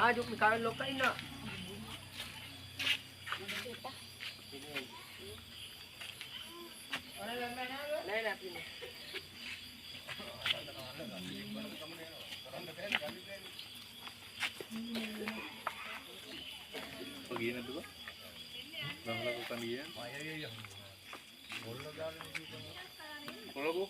ආජු මේ කාලේ ලොක්ක ඉන්නවා. නෑ නෑ පින්න. Pagi nanti pak, dah lakukan dia. Kalau bu,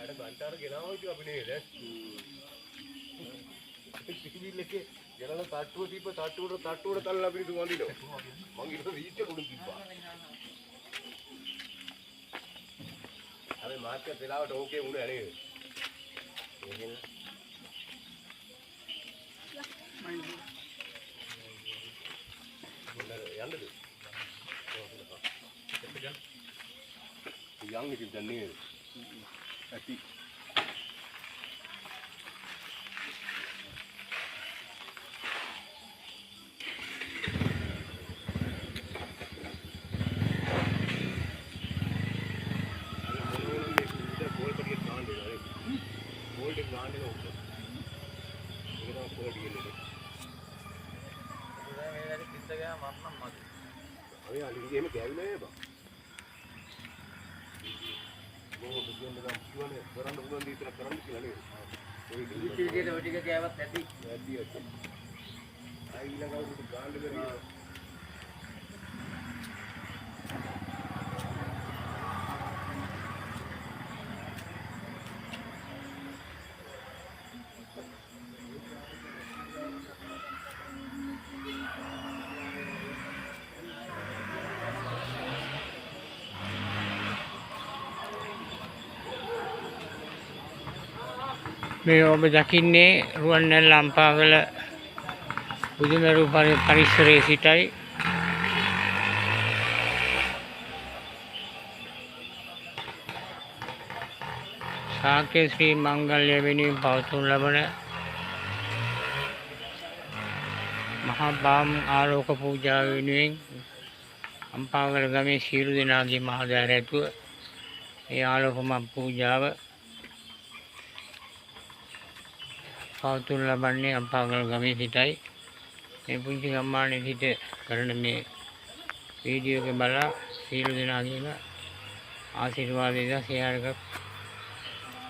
ada bantar kenapa itu apa nih deh? TV leke janganlah tatu udah tal lebih itu mandi loh. Manggil itu itu udah tiba. Abe market pelawat oke udah nih. Yang itu. Yang itu dan nih. Ati. මේ ඔබ දකින්නේ රුවන්වැල්ල අම්පාවල බුදුමෙරු පරිසරයේ සිටයි. ශාක්‍ය ශ්‍රී මංගල්‍ය වෙනුවෙන් පවත්වනු ලබන මහා balm ආලෝක පූජාව වෙනුවෙන් අම්පාවල ගමේ සියලු දෙනාගේ මහදෑර ඇතුව මේ ආලෝකමත් පූජාව පවත්වනු ලබන්නේ අම්පාවල ගමේ සිටයි. මේ පුංචි ගම්මානයේ සිට කරන මේ වීඩියෝ එක බලලා සියලු දෙනාගේම ආශිර්වාදය දා ෂෙයාර් එකක්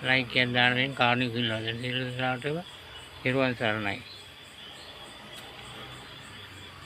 ලයික් එකක් දාන මෙන් කාර්නිකුල් වල සියලු දෙනාටම පෙරවන් සරණයි.